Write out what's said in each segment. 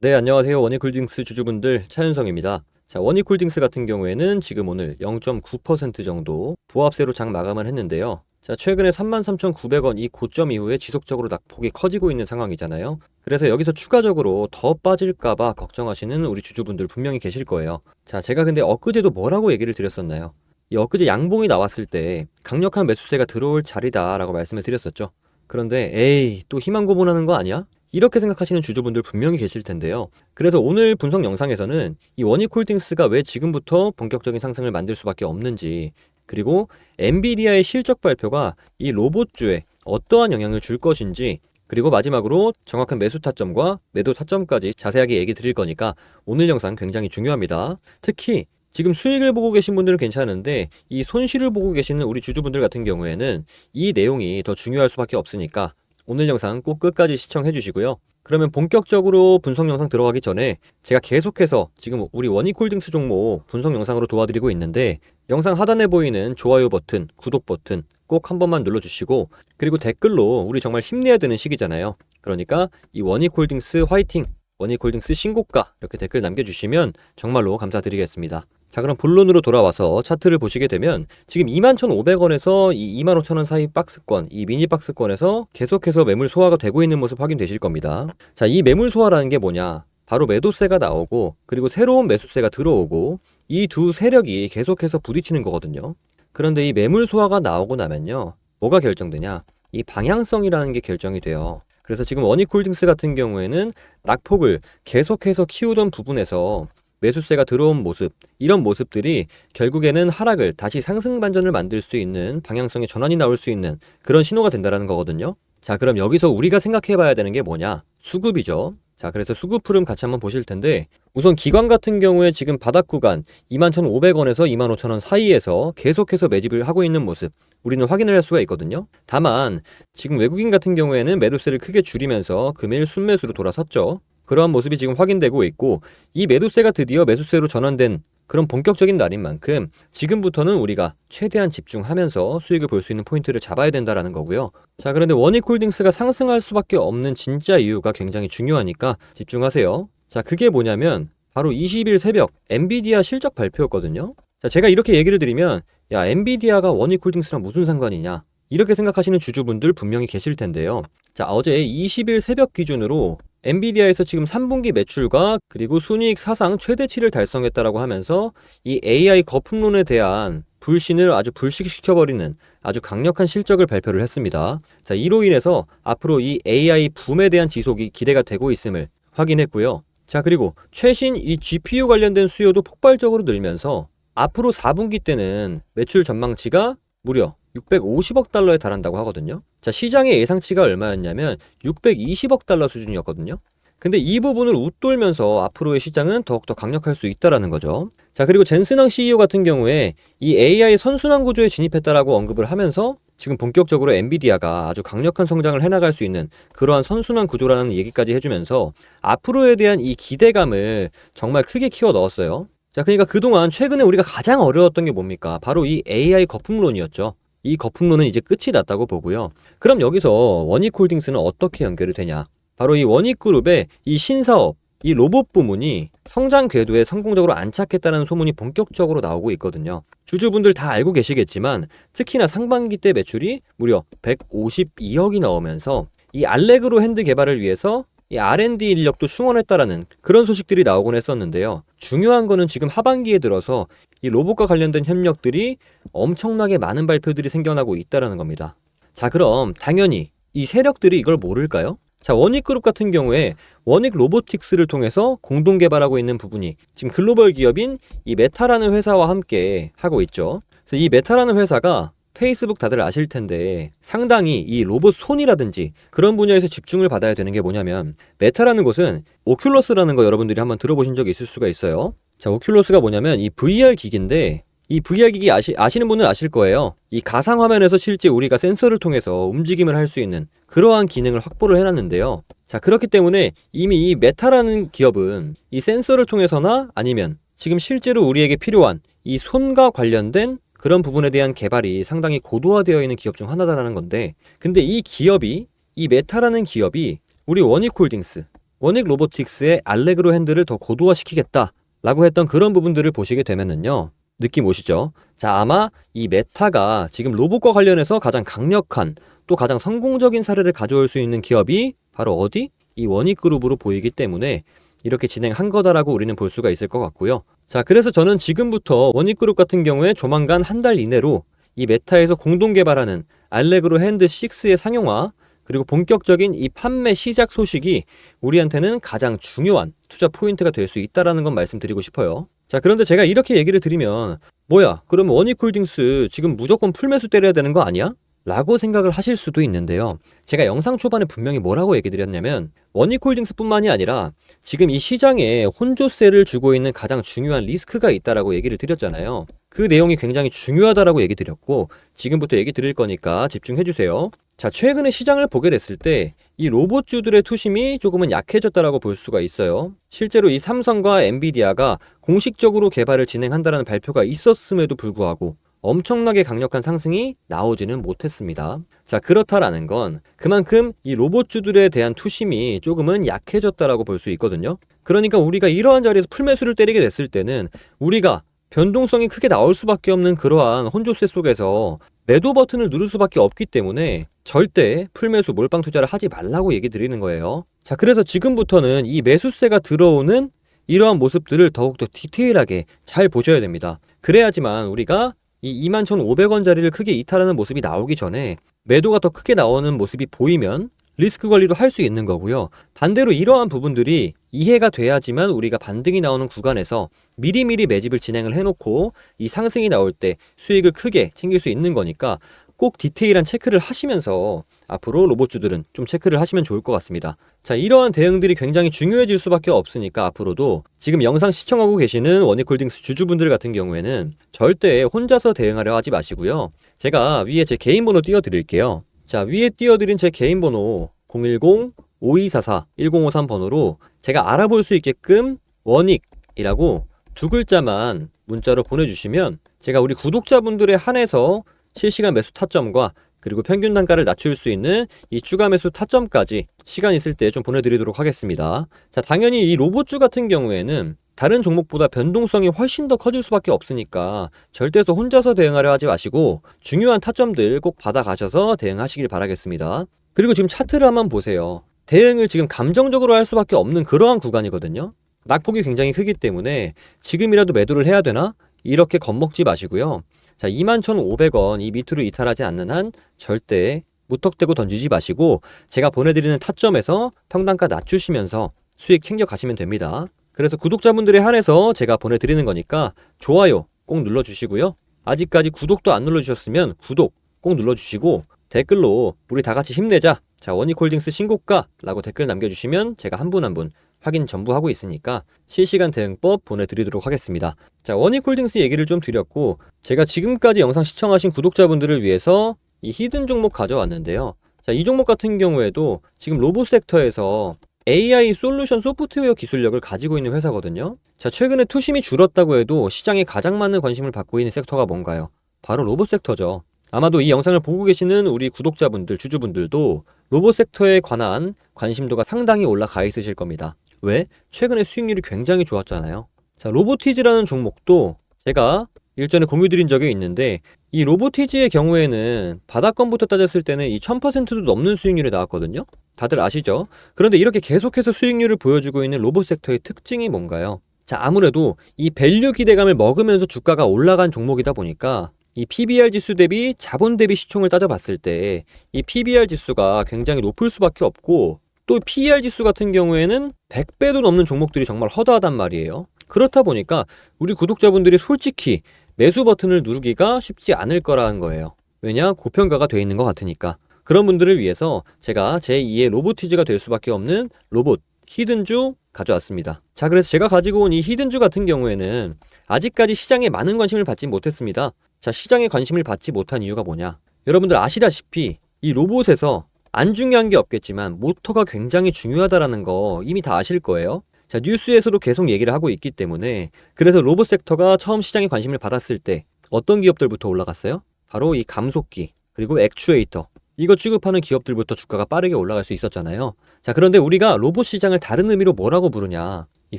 네, 안녕하세요. 원익홀딩스 주주분들 차윤성입니다. 자, 원익홀딩스 같은 경우에는 지금 오늘 0.9% 정도 보합세로 장 마감을 했는데요. 자, 최근에 33,900원 이 고점 이후에 지속적으로 낙폭이 커지고 있는 상황이잖아요. 그래서 여기서 추가적으로 더 빠질까봐 걱정하시는 우리 주주분들 분명히 계실 거예요. 자, 제가 근데 엊그제도 뭐라고 얘기를 드렸었나요? 이 엊그제 양봉이 나왔을 때 강력한 매수세가 들어올 자리다라고 말씀을 드렸었죠. 그런데 에이, 또 희망 고문하는 거 아니야? 이렇게 생각하시는 주주분들 분명히 계실 텐데요. 그래서 오늘 분석 영상에서는 이 원익홀딩스가 왜 지금부터 본격적인 상승을 만들 수밖에 없는지, 그리고 엔비디아의 실적 발표가 이 로봇주에 어떠한 영향을 줄 것인지, 그리고 마지막으로 정확한 매수 타점과 매도 타점까지 자세하게 얘기 드릴 거니까 오늘 영상 굉장히 중요합니다. 특히 지금 수익을 보고 계신 분들은 괜찮은데 이 손실을 보고 계시는 우리 주주분들 같은 경우에는 이 내용이 더 중요할 수밖에 없으니까 오늘 영상 꼭 끝까지 시청해 주시고요. 그러면 본격적으로 분석 영상 들어가기 전에 제가 계속해서 지금 우리 원익홀딩스 종목 분석 영상으로 도와드리고 있는데 영상 하단에 보이는 좋아요 버튼, 구독 버튼 꼭 한 번만 눌러주시고, 그리고 댓글로 우리 정말 힘내야 되는 시기잖아요. 그러니까 이 원익홀딩스 화이팅! 원익홀딩스 신고가 이렇게 댓글 남겨주시면 정말로 감사드리겠습니다. 자, 그럼 본론으로 돌아와서 차트를 보시게 되면 지금 21,500원에서 이 25,000원 사이 박스권, 이 미니 박스권에서 계속해서 매물 소화가 되고 있는 모습 확인되실 겁니다. 자, 이 매물 소화라는 게 뭐냐? 바로 매도세가 나오고 그리고 새로운 매수세가 들어오고 이 두 세력이 계속해서 부딪히는 거거든요. 그런데 이 매물 소화가 나오고 나면요, 뭐가 결정되냐? 이 방향성이라는 게 결정이 돼요. 그래서 지금 원익홀딩스 같은 경우에는 낙폭을 계속해서 키우던 부분에서 매수세가 들어온 모습, 이런 모습들이 결국에는 하락을 다시 상승 반전을 만들 수 있는 방향성의 전환이 나올 수 있는 그런 신호가 된다는 거거든요. 자, 그럼 여기서 우리가 생각해 봐야 되는 게 뭐냐? 수급이죠. 자, 그래서 수급 흐름 같이 한번 보실 텐데, 우선 기관 같은 경우에 지금 바닥 구간 21,500원에서 25,000원 사이에서 계속해서 매집을 하고 있는 모습 우리는 확인을 할 수가 있거든요. 다만 지금 외국인 같은 경우에는 매도세를 크게 줄이면서 금일 순매수로 돌아섰죠. 그러한 모습이 지금 확인되고 있고, 이 매도세가 드디어 매수세로 전환된 그런 본격적인 날인 만큼 지금부터는 우리가 최대한 집중하면서 수익을 볼 수 있는 포인트를 잡아야 된다라는 거고요. 자, 그런데 원익홀딩스가 상승할 수밖에 없는 진짜 이유가 굉장히 중요하니까 집중하세요. 자, 그게 뭐냐면 바로 20일 새벽 엔비디아 실적 발표였거든요. 자, 제가 이렇게 얘기를 드리면 야, 엔비디아가 원익홀딩스랑 무슨 상관이냐, 이렇게 생각하시는 주주분들 분명히 계실 텐데요. 자, 어제 20일 새벽 기준으로 엔비디아에서 지금 3분기 매출과 그리고 순이익 사상 최대치를 달성했다라고 하면서 이 AI 거품론에 대한 불신을 아주 불식시켜버리는 아주 강력한 실적을 발표를 했습니다. 자, 이로 인해서 앞으로 이 AI 붐에 대한 지속이 기대가 되고 있음을 확인했고요. 자, 그리고 최신 이 GPU 관련된 수요도 폭발적으로 늘면서 앞으로 4분기 때는 매출 전망치가 무려 650억 달러에 달한다고 하거든요. 자, 시장의 예상치가 얼마였냐면 620억 달러 수준이었거든요. 근데 이 부분을 웃돌면서 앞으로의 시장은 더욱더 강력할 수 있다라는 거죠. 자, 그리고 젠슨항 CEO 같은 경우에 이 AI 선순환 구조에 진입했다라고 언급을 하면서 지금 본격적으로 엔비디아가 아주 강력한 성장을 해나갈 수 있는 그러한 선순환 구조라는 얘기까지 해주면서 앞으로에 대한 이 기대감을 정말 크게 키워 넣었어요. 자, 그러니까 그동안 최근에 우리가 가장 어려웠던 게 뭡니까? 바로 이 AI 거품론이었죠. 이 거품론은 이제 끝이 났다고 보고요. 그럼 여기서 원익홀딩스는 어떻게 연결이 되냐? 바로 이 원익그룹의 이 신사업, 이 로봇 부문이 성장 궤도에 성공적으로 안착했다는 소문이 본격적으로 나오고 있거든요. 주주분들 다 알고 계시겠지만 특히나 상반기 때 매출이 무려 152억이 나오면서 이 알레그로 핸드 개발을 위해서 이 R&D 인력도 충원했다라는 그런 소식들이 나오곤 했었는데요. 중요한 거는 지금 하반기에 들어서 이 로봇과 관련된 협력들이 엄청나게 많은 발표들이 생겨나고 있다는 겁니다. 자, 그럼 당연히 이 세력들이 이걸 모를까요? 자, 원익그룹 같은 경우에 원익 로보틱스를 통해서 공동 개발하고 있는 부분이 지금 글로벌 기업인 이 메타라는 회사와 함께 하고 있죠. 그래서 이 메타라는 회사가 페이스북 다들 아실 텐데 상당히 이 로봇 손이라든지 그런 분야에서 집중을 받아야 되는 게 뭐냐면, 메타라는 곳은 오큘러스라는 거 여러분들이 한번 들어보신 적이 있을 수가 있어요. 자, 오큘러스가 뭐냐면 이 VR 기기인데, 이 VR 기기 아시는 분은 아실 거예요. 이 가상화면에서 실제 우리가 센서를 통해서 움직임을 할 수 있는 그러한 기능을 확보를 해놨는데요. 자, 그렇기 때문에 이미 이 메타라는 기업은 이 센서를 통해서나 아니면 지금 실제로 우리에게 필요한 이 손과 관련된 그런 부분에 대한 개발이 상당히 고도화되어 있는 기업 중 하나다라는 건데, 근데 이 기업이, 이 메타라는 기업이 우리 원익홀딩스, 원익 로보틱스의 알레그로 핸들을 더 고도화시키겠다 라고 했던 그런 부분들을 보시게 되면은요, 느낌 오시죠? 자, 아마 이 메타가 지금 로봇과 관련해서 가장 강력한 또 가장 성공적인 사례를 가져올 수 있는 기업이 바로 어디? 이 원익그룹으로 보이기 때문에 이렇게 진행한 거다라고 우리는 볼 수가 있을 것 같고요. 자, 그래서 저는 지금부터 원익그룹 같은 경우에 조만간 한 달 이내로 이 메타에서 공동 개발하는 알레그로 핸드 6의 상용화, 그리고 본격적인 이 판매 시작 소식이 우리한테는 가장 중요한 투자 포인트가 될 수 있다는 건 말씀드리고 싶어요. 자, 그런데 제가 이렇게 얘기를 드리면 뭐야, 그럼 원익홀딩스 지금 무조건 풀매수 때려야 되는 거 아니야? 라고 생각을 하실 수도 있는데요. 제가 영상 초반에 분명히 뭐라고 얘기 드렸냐면 원익홀딩스뿐만이 아니라 지금 이 시장에 혼조세를 주고 있는 가장 중요한 리스크가 있다라고 얘기를 드렸잖아요. 그 내용이 굉장히 중요하다라고 얘기 드렸고, 지금부터 얘기 드릴 거니까 집중해 주세요. 자, 최근에 시장을 보게 됐을 때 이 로봇주들의 투심이 조금은 약해졌다라고 볼 수가 있어요. 실제로 이 삼성과 엔비디아가 공식적으로 개발을 진행한다는 발표가 있었음에도 불구하고 엄청나게 강력한 상승이 나오지는 못했습니다. 자, 그렇다라는 건 그만큼 이 로봇주들에 대한 투심이 조금은 약해졌다라고 볼 수 있거든요. 그러니까 우리가 이러한 자리에서 풀매수를 때리게 됐을 때는 우리가 변동성이 크게 나올 수밖에 없는 그러한 혼조세 속에서 매도 버튼을 누를 수밖에 없기 때문에 절대 풀매수 몰빵 투자를 하지 말라고 얘기 드리는 거예요. 자, 그래서 지금부터는 이 매수세가 들어오는 이러한 모습들을 더욱더 디테일하게 잘 보셔야 됩니다. 그래야지만 우리가 이 21,500원짜리를 크게 이탈하는 모습이 나오기 전에 매도가 더 크게 나오는 모습이 보이면 리스크 관리도 할 수 있는 거고요. 반대로 이러한 부분들이 이해가 돼야지만 우리가 반등이 나오는 구간에서 미리미리 매집을 진행을 해놓고 이 상승이 나올 때 수익을 크게 챙길 수 있는 거니까 꼭 디테일한 체크를 하시면서 앞으로 로봇주들은 좀 체크를 하시면 좋을 것 같습니다. 자, 이러한 대응들이 굉장히 중요해질 수밖에 없으니까 앞으로도 지금 영상 시청하고 계시는 원익홀딩스 주주분들 같은 경우에는 절대 혼자서 대응하려 하지 마시고요. 제가 위에 제 개인 번호 띄워드릴게요. 자, 위에 띄워드린 제 개인 번호 010-5244-1053 번호로 제가 알아볼 수 있게끔 원익이라고 두 글자만 문자로 보내주시면 제가 우리 구독자분들에 한해서 실시간 매수 타점과 그리고 평균 단가를 낮출 수 있는 이 추가 매수 타점까지 시간 있을 때 좀 보내드리도록 하겠습니다. 자, 당연히 이 로봇주 같은 경우에는 다른 종목보다 변동성이 훨씬 더 커질 수밖에 없으니까 절대 또 혼자서 대응하려 하지 마시고 중요한 타점들 꼭 받아가셔서 대응하시길 바라겠습니다. 그리고 지금 차트를 한번 보세요. 대응을 지금 감정적으로 할 수밖에 없는 그러한 구간이거든요. 낙폭이 굉장히 크기 때문에 지금이라도 매도를 해야 되나? 이렇게 겁먹지 마시고요. 자, 21,500원 이 밑으로 이탈하지 않는 한 절대 무턱대고 던지지 마시고 제가 보내드리는 타점에서 평단가 낮추시면서 수익 챙겨가시면 됩니다. 그래서 구독자분들에 한해서 제가 보내드리는 거니까 좋아요 꼭 눌러주시고요. 아직까지 구독도 안 눌러주셨으면 구독 꼭 눌러주시고 댓글로 우리 다 같이 힘내자. 자, 원익홀딩스 신고가 라고 댓글 남겨주시면 제가 한 분 한 분 확인 전부 하고 있으니까 실시간 대응법 보내드리도록 하겠습니다. 자, 원익홀딩스 얘기를 좀 드렸고 제가 지금까지 영상 시청하신 구독자분들을 위해서 이 히든 종목 가져왔는데요. 자, 이 종목 같은 경우에도 지금 로봇 섹터에서 AI 솔루션 소프트웨어 기술력을 가지고 있는 회사거든요. 자, 최근에 투심이 줄었다고 해도 시장에 가장 많은 관심을 받고 있는 섹터가 뭔가요? 바로 로봇 섹터죠. 아마도 이 영상을 보고 계시는 우리 구독자분들, 주주분들도 로봇 섹터에 관한 관심도가 상당히 올라가 있으실 겁니다. 왜? 최근에 수익률이 굉장히 좋았잖아요. 자, 로보티즈라는 종목도 제가 일전에 공유드린 적이 있는데 이 로보티즈의 경우에는 바닥권부터 따졌을 때는 이 1000%도 넘는 수익률이 나왔거든요. 다들 아시죠? 그런데 이렇게 계속해서 수익률을 보여주고 있는 로봇 섹터의 특징이 뭔가요? 자, 아무래도 이 밸류 기대감을 먹으면서 주가가 올라간 종목이다 보니까 이 PBR 지수 대비 자본 대비 시총을 따져봤을 때 이 PBR 지수가 굉장히 높을 수밖에 없고 또 PER 지수 같은 경우에는 100배도 넘는 종목들이 정말 허다하단 말이에요. 그렇다 보니까 우리 구독자분들이 솔직히 매수 버튼을 누르기가 쉽지 않을 거라는 거예요. 왜냐? 고평가가 돼 있는 것 같으니까. 그런 분들을 위해서 제가 제2의 로보티즈가 될 수밖에 없는 로봇 히든주 가져왔습니다. 자, 그래서 제가 가지고 온 이 히든주 같은 경우에는 아직까지 시장에 많은 관심을 받지 못했습니다. 자, 시장에 관심을 받지 못한 이유가 뭐냐? 여러분들 아시다시피 이 로봇에서 안 중요한 게 없겠지만 모터가 굉장히 중요하다라는 거 이미 다 아실 거예요. 자, 뉴스에서도 계속 얘기를 하고 있기 때문에 그래서 로봇 섹터가 처음 시장에 관심을 받았을 때 어떤 기업들부터 올라갔어요? 바로 이 감속기, 그리고 액추에이터, 이거 취급하는 기업들부터 주가가 빠르게 올라갈 수 있었잖아요. 자, 그런데 우리가 로봇 시장을 다른 의미로 뭐라고 부르냐? 이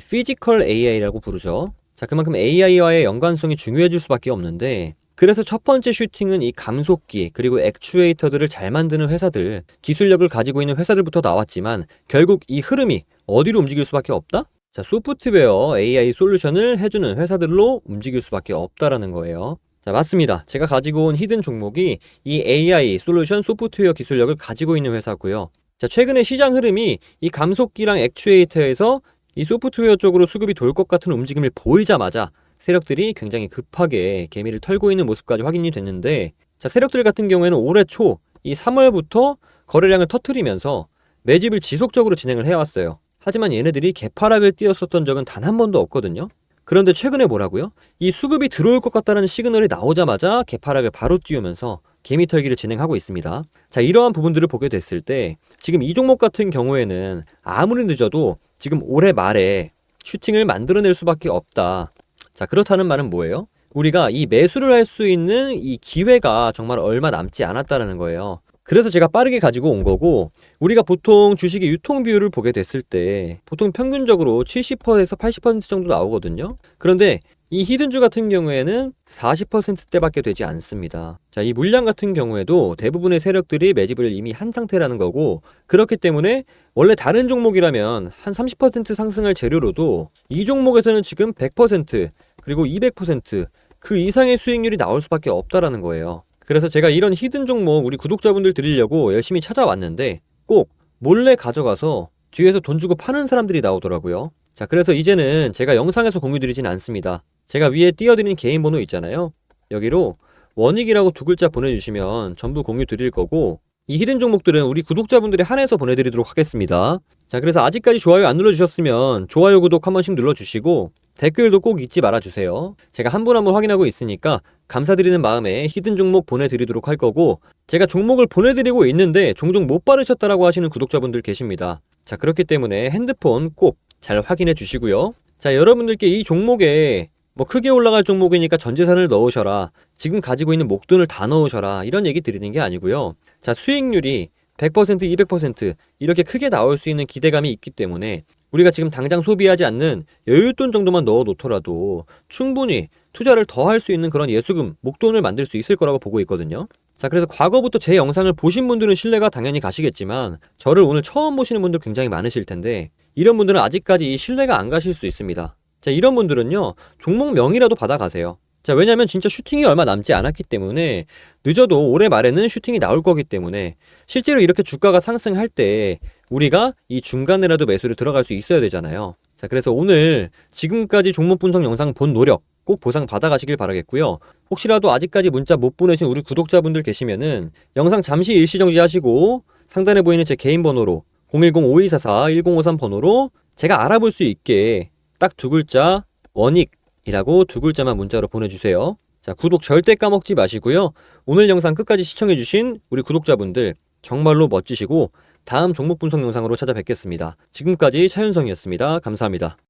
피지컬 AI라고 부르죠. 자, 그만큼 AI와의 연관성이 중요해질 수밖에 없는데, 그래서 첫 번째 슈팅은 이 감속기 그리고 액추에이터들을 잘 만드는 회사들, 기술력을 가지고 있는 회사들부터 나왔지만 결국 이 흐름이 어디로 움직일 수밖에 없다? 자, 소프트웨어 AI 솔루션을 해주는 회사들로 움직일 수밖에 없다라는 거예요. 자, 맞습니다. 제가 가지고 온 히든 종목이 이 AI 솔루션 소프트웨어 기술력을 가지고 있는 회사고요. 자, 최근에 시장 흐름이 이 감속기랑 액추에이터에서 이 소프트웨어 쪽으로 수급이 돌 것 같은 움직임을 보이자마자 세력들이 굉장히 급하게 개미를 털고 있는 모습까지 확인이 됐는데, 자, 세력들 같은 경우에는 올해 초 이 3월부터 거래량을 터트리면서 매집을 지속적으로 진행을 해왔어요. 하지만 얘네들이 개파락을 띄웠었던 적은 단 한 번도 없거든요. 그런데 최근에 뭐라고요? 이 수급이 들어올 것 같다는 시그널이 나오자마자 개파락을 바로 띄우면서 개미 털기를 진행하고 있습니다. 자, 이러한 부분들을 보게 됐을 때 지금 이 종목 같은 경우에는 아무리 늦어도 지금 올해 말에 슈팅을 만들어낼 수밖에 없다. 자, 그렇다는 말은 뭐예요? 우리가 이 매수를 할 수 있는 이 기회가 정말 얼마 남지 않았다는 거예요. 그래서 제가 빠르게 가지고 온 거고, 우리가 보통 주식의 유통 비율을 보게 됐을 때 보통 평균적으로 70%에서 80% 정도 나오거든요. 그런데 이 히든주 같은 경우에는 40%대밖에 되지 않습니다. 자, 이 물량 같은 경우에도 대부분의 세력들이 매집을 이미 한 상태라는 거고, 그렇기 때문에 원래 다른 종목이라면 한 30% 상승할 재료로도 이 종목에서는 지금 100% 그리고 200%그 이상의 수익률이 나올 수밖에 없다라는 거예요. 그래서 제가 이런 히든 종목 우리 구독자분들 드리려고 열심히 찾아왔는데 꼭 몰래 가져가서 뒤에서 돈 주고 파는 사람들이 나오더라고요. 자, 그래서 이제는 제가 영상에서 공유드리진 않습니다. 제가 위에 띄워드린 개인 번호 있잖아요. 여기로 원익이라고 두 글자 보내주시면 전부 공유 드릴 거고, 이 히든 종목들은 우리 구독자분들에 한해서 보내드리도록 하겠습니다. 자, 그래서 아직까지 좋아요 안 눌러주셨으면 좋아요, 구독 한 번씩 눌러주시고 댓글도 꼭 잊지 말아주세요. 제가 한 분 한 분 확인하고 있으니까 감사드리는 마음에 히든 종목 보내드리도록 할 거고, 제가 종목을 보내드리고 있는데 종종 못 받으셨다라고 하시는 구독자분들 계십니다. 자, 그렇기 때문에 핸드폰 꼭 잘 확인해 주시고요. 자, 여러분들께 이 종목에 뭐 크게 올라갈 종목이니까 전 재산을 넣으셔라, 지금 가지고 있는 목돈을 다 넣으셔라, 이런 얘기 드리는 게 아니고요. 자, 수익률이 100%, 200% 이렇게 크게 나올 수 있는 기대감이 있기 때문에 우리가 지금 당장 소비하지 않는 여윳돈 정도만 넣어 놓더라도 충분히 투자를 더 할 수 있는 그런 예수금, 목돈을 만들 수 있을 거라고 보고 있거든요. 자, 그래서 과거부터 제 영상을 보신 분들은 신뢰가 당연히 가시겠지만 저를 오늘 처음 보시는 분들 굉장히 많으실 텐데, 이런 분들은 아직까지 이 신뢰가 안 가실 수 있습니다. 자, 이런 분들은요, 종목명이라도 받아가세요. 자, 왜냐면 진짜 슈팅이 얼마 남지 않았기 때문에, 늦어도 올해 말에는 슈팅이 나올 거기 때문에 실제로 이렇게 주가가 상승할 때 우리가 이 중간에라도 매수를 들어갈 수 있어야 되잖아요. 자, 그래서 오늘 지금까지 종목 분석 영상 본 노력 꼭 보상 받아가시길 바라겠고요. 혹시라도 아직까지 문자 못 보내신 우리 구독자분들 계시면은 영상 잠시 일시 정지하시고 상단에 보이는 제 개인 번호로 010-5244-1053 번호로 제가 알아볼 수 있게 딱 두 글자 원익이라고 두 글자만 문자로 보내주세요. 자, 구독 절대 까먹지 마시고요. 오늘 영상 끝까지 시청해주신 우리 구독자분들 정말로 멋지시고 다음 종목 분석 영상으로 찾아뵙겠습니다. 지금까지 차윤성이었습니다. 감사합니다.